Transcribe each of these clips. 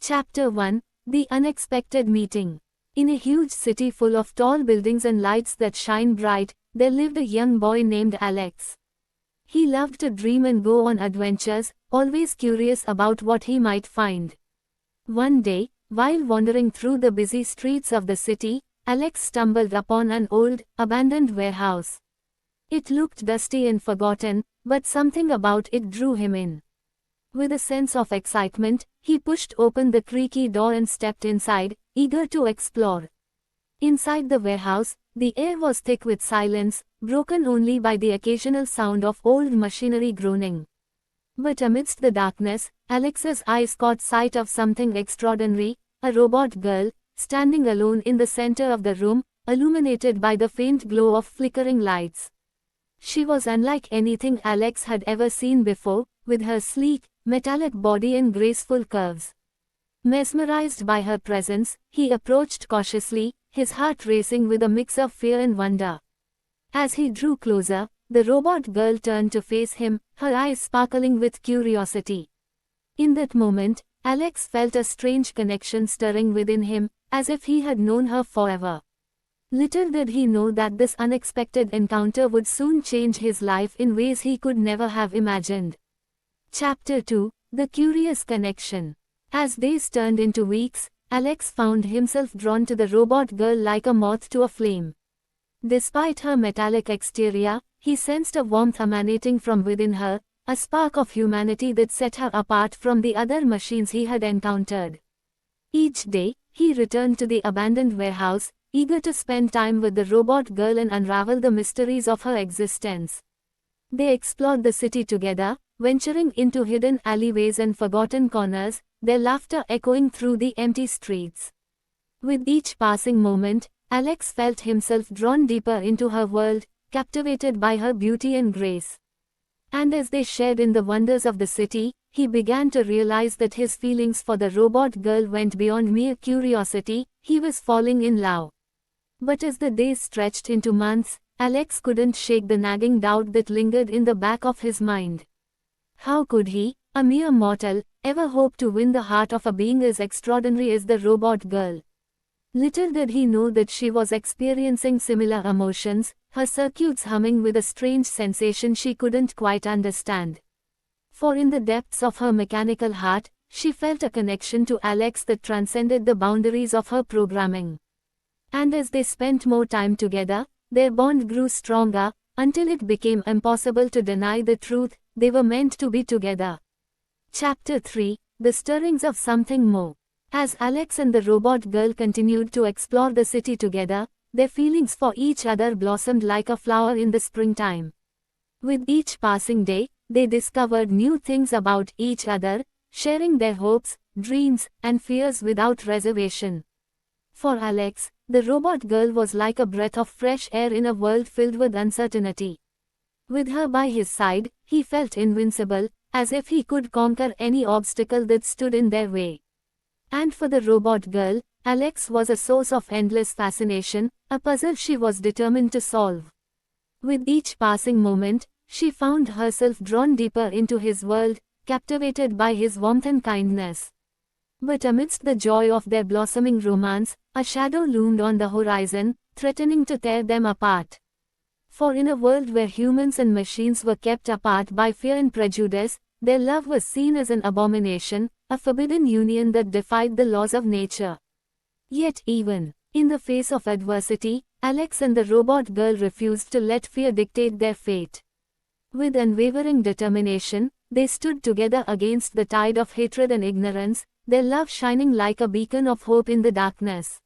Chapter 1 The Unexpected Meeting. In a huge city full of tall buildings and lights that shine bright, there lived a young boy named Alex. He loved to dream and go on adventures, always curious about what he might find. One day, while wandering through the busy streets of the city, Alex stumbled upon an old, abandoned warehouse. It looked dusty and forgotten, but something about it drew him in. With a sense of excitement, he pushed open the creaky door and stepped inside, eager to explore. Inside the warehouse, the air was thick with silence, broken only by the occasional sound of old machinery groaning. But amidst the darkness, Alex's eyes caught sight of something extraordinary, a robot girl, standing alone in the center of the room, illuminated by the faint glow of flickering lights. She was unlike anything Alex had ever seen before, with her sleek, metallic body and graceful curves. Mesmerized by her presence, he approached cautiously, his heart racing with a mix of fear and wonder. As he drew closer, the robot girl turned to face him, her eyes sparkling with curiosity. In that moment, Alex felt a strange connection stirring within him, as if he had known her forever. Little did he know that this unexpected encounter would soon change his life in ways he could never have imagined. Chapter 2 The Curious Connection. As days turned into weeks, Alex found himself drawn to the robot girl like a moth to a flame. Despite her metallic exterior, he sensed a warmth emanating from within her, a spark of humanity that set her apart from the other machines he had encountered. Each day, he returned to the abandoned warehouse, eager to spend time with the robot girl and unravel the mysteries of her existence. They explored the city together, venturing into hidden alleyways and forgotten corners, their laughter echoing through the empty streets. With each passing moment, Alex felt himself drawn deeper into her world, captivated by her beauty and grace. And as they shared in the wonders of the city, he began to realize that his feelings for the robot girl went beyond mere curiosity, he was falling in love. But as the days stretched into months, Alex couldn't shake the nagging doubt that lingered in the back of his mind. How could he, a mere mortal, ever hope to win the heart of a being as extraordinary as the robot girl? Little did he know that she was experiencing similar emotions, her circuits humming with a strange sensation she couldn't quite understand. For in the depths of her mechanical heart, she felt a connection to Alex that transcended the boundaries of her programming. And as they spent more time together, their bond grew stronger, until it became impossible to deny the truth, they were meant to be together. Chapter 3 The Stirrings of Something More. As Alex and the robot girl continued to explore the city together, their feelings for each other blossomed like a flower in the springtime. With each passing day, they discovered new things about each other, sharing their hopes, dreams, and fears without reservation. For Alex, the robot girl was like a breath of fresh air in a world filled with uncertainty. With her by his side, he felt invincible, as if he could conquer any obstacle that stood in their way. And for the robot girl, Alex was a source of endless fascination, a puzzle she was determined to solve. With each passing moment, she found herself drawn deeper into his world, captivated by his warmth and kindness. But amidst the joy of their blossoming romance, a shadow loomed on the horizon, threatening to tear them apart. For in a world where humans and machines were kept apart by fear and prejudice, their love was seen as an abomination, a forbidden union that defied the laws of nature. Yet even in the face of adversity, Alex and the robot girl refused to let fear dictate their fate. With unwavering determination, they stood together against the tide of hatred and ignorance, their love shining like a beacon of hope in the darkness.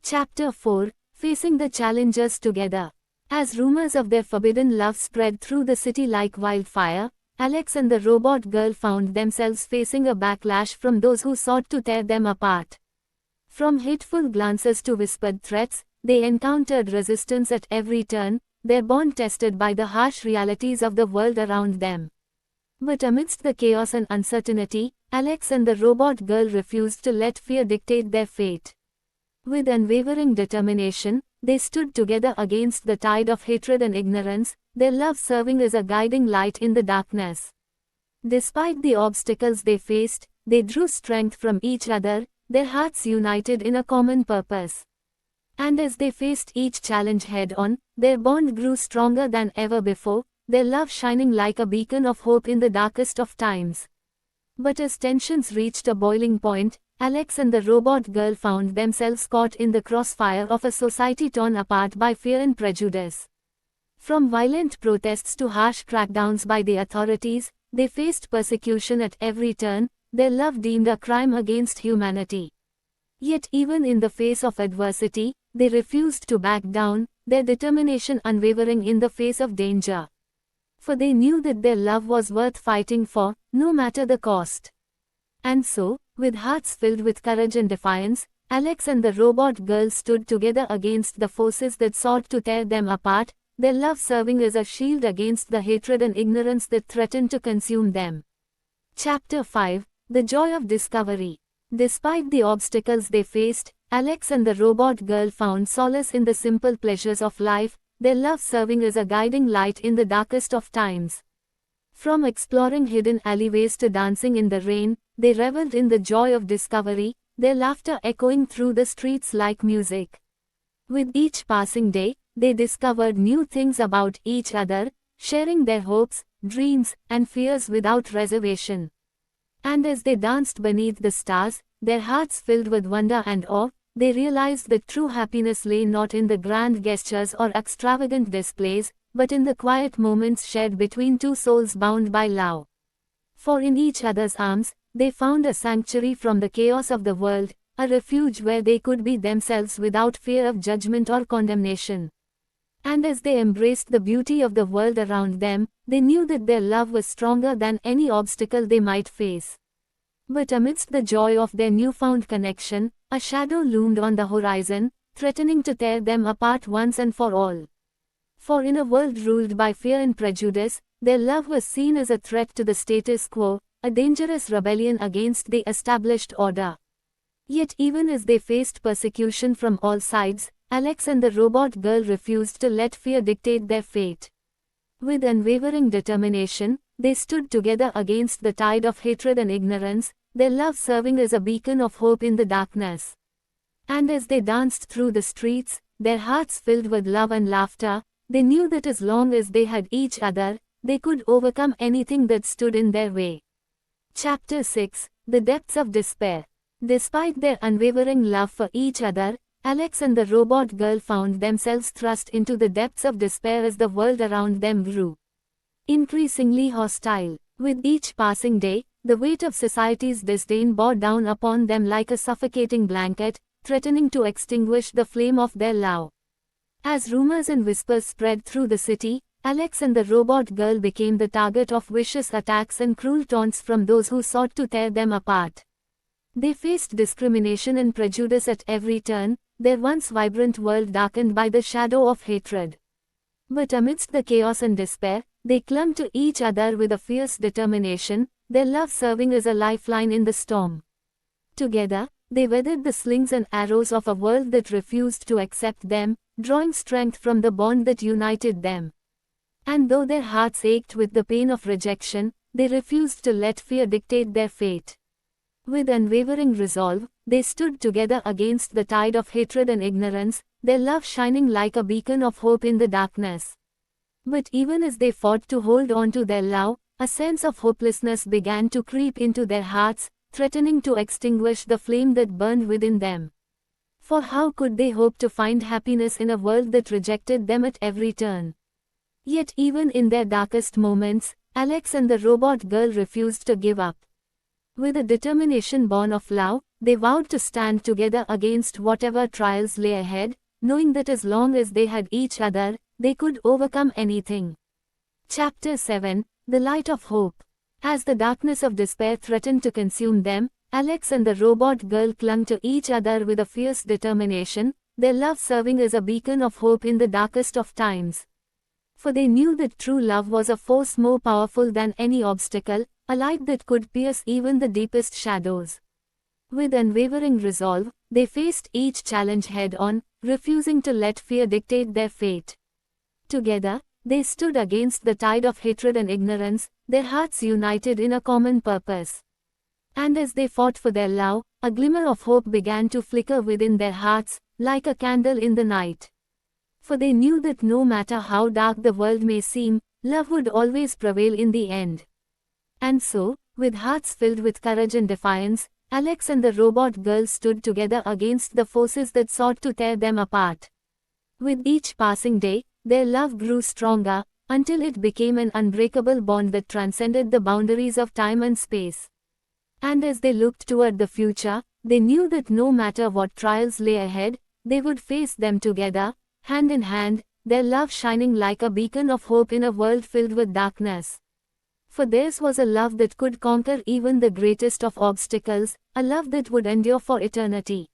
Chapter 4 Facing the Challenges Together. As rumors of their forbidden love spread through the city like wildfire, Alex and the robot girl found themselves facing a backlash from those who sought to tear them apart. From hateful glances to whispered threats, they encountered resistance at every turn, their bond tested by the harsh realities of the world around them. But amidst the chaos and uncertainty, Alex and the robot girl refused to let fear dictate their fate. With unwavering determination, they stood together against the tide of hatred and ignorance, their love serving as a guiding light in the darkness. Despite the obstacles they faced, they drew strength from each other, their hearts united in a common purpose. And as they faced each challenge head-on, their bond grew stronger than ever before, their love shining like a beacon of hope in the darkest of times. But as tensions reached a boiling point, Alex and the robot girl found themselves caught in the crossfire of a society torn apart by fear and prejudice. From violent protests to harsh crackdowns by the authorities, they faced persecution at every turn, their love deemed a crime against humanity. Yet even in the face of adversity, they refused to back down, their determination unwavering in the face of danger. For they knew that their love was worth fighting for, no matter the cost. And so, with hearts filled with courage and defiance, Alex and the robot girl stood together against the forces that sought to tear them apart, their love serving as a shield against the hatred and ignorance that threatened to consume them. Chapter 5: The Joy of Discovery. Despite the obstacles they faced, Alex and the robot girl found solace in the simple pleasures of life, their love serving as a guiding light in the darkest of times. From exploring hidden alleyways to dancing in the rain, they reveled in the joy of discovery, their laughter echoing through the streets like music. With each passing day, they discovered new things about each other, sharing their hopes, dreams, and fears without reservation. And as they danced beneath the stars, their hearts filled with wonder and awe, they realized that true happiness lay not in the grand gestures or extravagant displays, but in the quiet moments shared between two souls bound by love. For in each other's arms, they found a sanctuary from the chaos of the world, a refuge where they could be themselves without fear of judgment or condemnation. And as they embraced the beauty of the world around them, they knew that their love was stronger than any obstacle they might face. But amidst the joy of their newfound connection, a shadow loomed on the horizon, threatening to tear them apart once and for all. For in a world ruled by fear and prejudice, their love was seen as a threat to the status quo, a dangerous rebellion against the established order. Yet even as they faced persecution from all sides, Alex and the robot girl refused to let fear dictate their fate. With unwavering determination, they stood together against the tide of hatred and ignorance, their love serving as a beacon of hope in the darkness. And as they danced through the streets, their hearts filled with love and laughter, they knew that as long as they had each other, they could overcome anything that stood in their way. Chapter 6: The Depths of Despair. Despite their unwavering love for each other, Alex and the robot girl found themselves thrust into the depths of despair as the world around them grew increasingly hostile. With each passing day, the weight of society's disdain bore down upon them like a suffocating blanket, threatening to extinguish the flame of their love. As rumors and whispers spread through the city, Alex and the robot girl became the target of vicious attacks and cruel taunts from those who sought to tear them apart. They faced discrimination and prejudice at every turn, their once vibrant world darkened by the shadow of hatred. But amidst the chaos and despair, they clung to each other with a fierce determination, their love serving as a lifeline in the storm. Together, they weathered the slings and arrows of a world that refused to accept them, drawing strength from the bond that united them. And though their hearts ached with the pain of rejection, they refused to let fear dictate their fate. With unwavering resolve, they stood together against the tide of hatred and ignorance, their love shining like a beacon of hope in the darkness. But even as they fought to hold on to their love, a sense of hopelessness began to creep into their hearts, threatening to extinguish the flame that burned within them. For how could they hope to find happiness in a world that rejected them at every turn? Yet even in their darkest moments, Alex and the robot girl refused to give up. With a determination born of love, they vowed to stand together against whatever trials lay ahead, knowing that as long as they had each other, they could overcome anything. Chapter 7: The Light of Hope. As the darkness of despair threatened to consume them, Alex and the robot girl clung to each other with a fierce determination, their love serving as a beacon of hope in the darkest of times. For they knew that true love was a force more powerful than any obstacle, a light that could pierce even the deepest shadows. With unwavering resolve, they faced each challenge head-on, refusing to let fear dictate their fate. Together, they stood against the tide of hatred and ignorance, their hearts united in a common purpose. And as they fought for their love, a glimmer of hope began to flicker within their hearts, like a candle in the night. For they knew that no matter how dark the world may seem, love would always prevail in the end. And so, with hearts filled with courage and defiance, Alex and the robot girl stood together against the forces that sought to tear them apart. With each passing day, their love grew stronger, until it became an unbreakable bond that transcended the boundaries of time and space. And as they looked toward the future, they knew that no matter what trials lay ahead, they would face them together, hand in hand, their love shining like a beacon of hope in a world filled with darkness. For theirs was a love that could conquer even the greatest of obstacles, a love that would endure for eternity.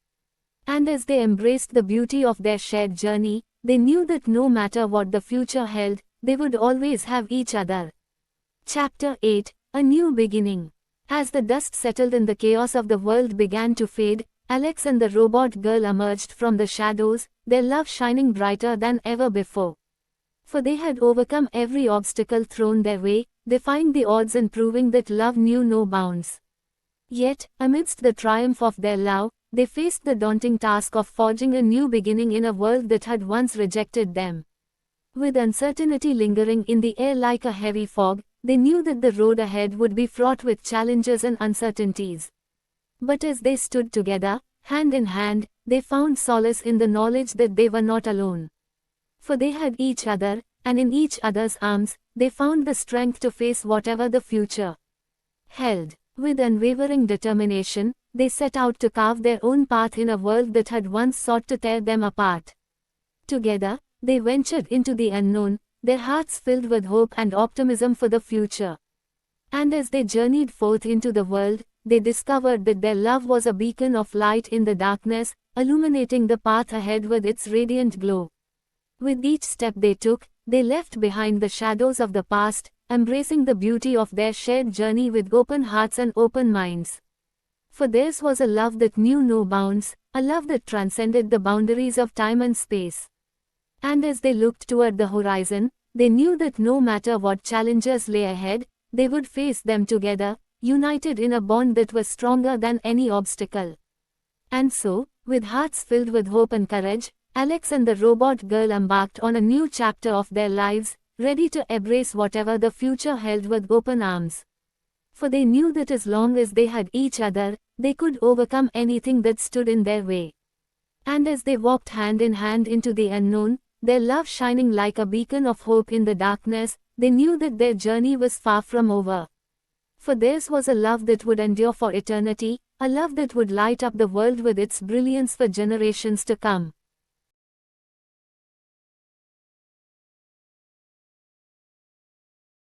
And as they embraced the beauty of their shared journey, they knew that no matter what the future held, they would always have each other. Chapter 8: A New Beginning. As the dust settled and the chaos of the world began to fade, Alex and the robot girl emerged from the shadows, their love shining brighter than ever before. For they had overcome every obstacle thrown their way, defying the odds and proving that love knew no bounds. Yet, amidst the triumph of their love, they faced the daunting task of forging a new beginning in a world that had once rejected them. With uncertainty lingering in the air like a heavy fog, they knew that the road ahead would be fraught with challenges and uncertainties. But as they stood together, hand in hand, they found solace in the knowledge that they were not alone. For they had each other, and in each other's arms, they found the strength to face whatever the future held. With unwavering determination, they set out to carve their own path in a world that had once sought to tear them apart. Together, they ventured into the unknown, their hearts filled with hope and optimism for the future. And as they journeyed forth into the world, they discovered that their love was a beacon of light in the darkness, illuminating the path ahead with its radiant glow. With each step they took, they left behind the shadows of the past, embracing the beauty of their shared journey with open hearts and open minds. For theirs was a love that knew no bounds, a love that transcended the boundaries of time and space. And as they looked toward the horizon, they knew that no matter what challenges lay ahead, they would face them together, united in a bond that was stronger than any obstacle. And so, with hearts filled with hope and courage, Alex and the robot girl embarked on a new chapter of their lives, ready to embrace whatever the future held with open arms. For they knew that as long as they had each other, they could overcome anything that stood in their way. And as they walked hand in hand into the unknown, their love shining like a beacon of hope in the darkness, they knew that their journey was far from over. For theirs was a love that would endure for eternity, a love that would light up the world with its brilliance for generations to come.